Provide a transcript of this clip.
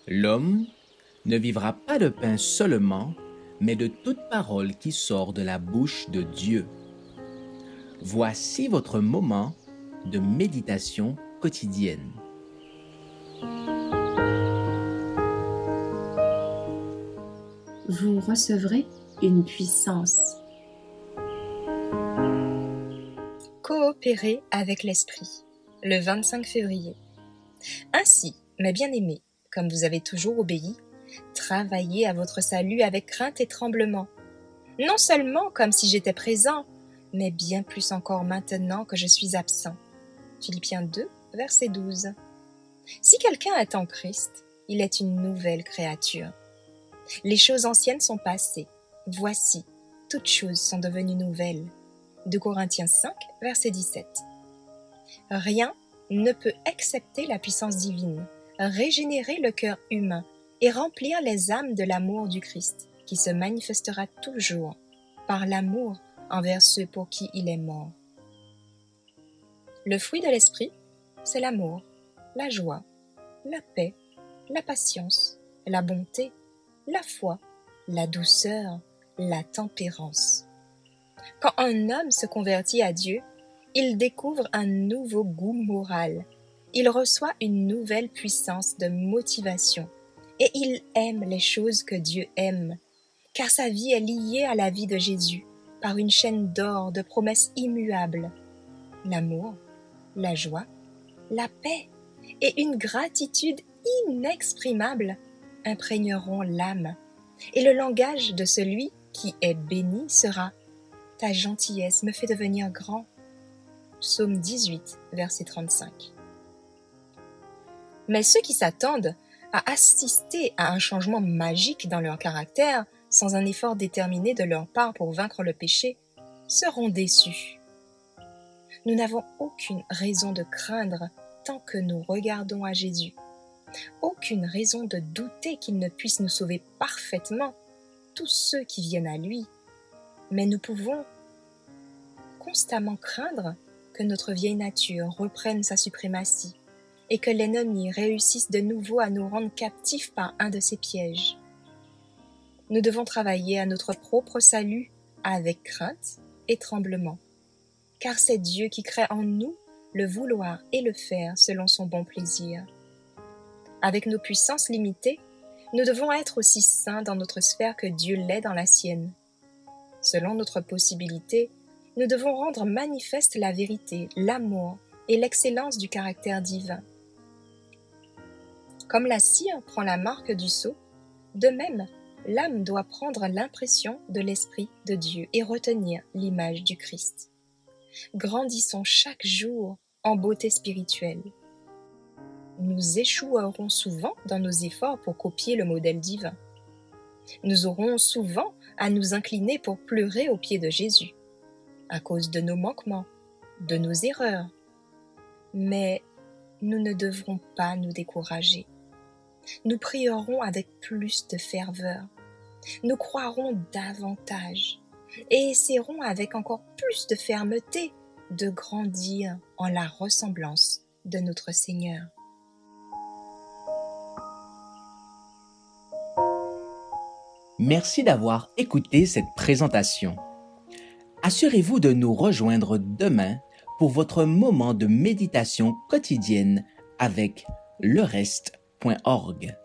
L'homme ne vivra pas de pain seulement, mais de toute parole qui sort de la bouche de Dieu. Voici votre moment de méditation quotidienne. Vous recevrez une puissance. Coopérer avec l'Esprit, le 25 février. Ainsi, mes bien-aimés, comme vous avez toujours obéi, travaillez à votre salut avec crainte et tremblement, non seulement comme si j'étais présent, mais bien plus encore maintenant que je suis absent. Philippiens 2, verset 12. Si quelqu'un est en Christ, il est une nouvelle créature. Les choses anciennes sont passées. Voici, toutes choses sont devenues nouvelles. 2 Corinthiens 5, verset 17. Rien ne peut accepter la puissance divine, régénérer le cœur humain et remplir les âmes de l'amour du Christ, qui se manifestera toujours par l'amour envers ceux pour qui il est mort. Le fruit de l'esprit, c'est l'amour, la joie, la paix, la patience, la bonté, la foi, la douceur, la tempérance. Quand un homme se convertit à Dieu, il découvre un nouveau goût moral. Il reçoit une nouvelle puissance de motivation et il aime les choses que Dieu aime, car sa vie est liée à la vie de Jésus par une chaîne d'or de promesses immuables. L'amour, la joie, la paix et une gratitude inexprimable imprégneront l'âme, et le langage de celui qui est béni sera « Ta gentillesse me fait devenir grand ». Psaume 18, verset 35. Mais ceux qui s'attendent à assister à un changement magique dans leur caractère, sans un effort déterminé de leur part pour vaincre le péché, seront déçus. Nous n'avons aucune raison de craindre tant que nous regardons à Jésus. Aucune raison de douter qu'il ne puisse nous sauver parfaitement, tous ceux qui viennent à lui. Mais nous pouvons constamment craindre que notre vieille nature reprenne sa suprématie et que l'ennemi réussisse de nouveau à nous rendre captifs par un de ses pièges. Nous devons travailler à notre propre salut avec crainte et tremblement, car c'est Dieu qui crée en nous le vouloir et le faire selon son bon plaisir. Avec nos puissances limitées, nous devons être aussi saints dans notre sphère que Dieu l'est dans la sienne. Selon notre possibilité, nous devons rendre manifeste la vérité, l'amour et l'excellence du caractère divin. Comme la cire prend la marque du sceau, de même, l'âme doit prendre l'impression de l'Esprit de Dieu et retenir l'image du Christ. Grandissons chaque jour en beauté spirituelle. Nous échouerons souvent dans nos efforts pour copier le modèle divin. Nous aurons souvent à nous incliner pour pleurer aux pieds de Jésus, à cause de nos manquements, de nos erreurs. Mais nous ne devrons pas nous décourager. Nous prierons avec plus de ferveur. Nous croirons davantage et essaierons avec encore plus de fermeté de grandir en la ressemblance de notre Seigneur. Merci d'avoir écouté cette présentation. Assurez-vous de nous rejoindre demain pour votre moment de méditation quotidienne avec lereste.org.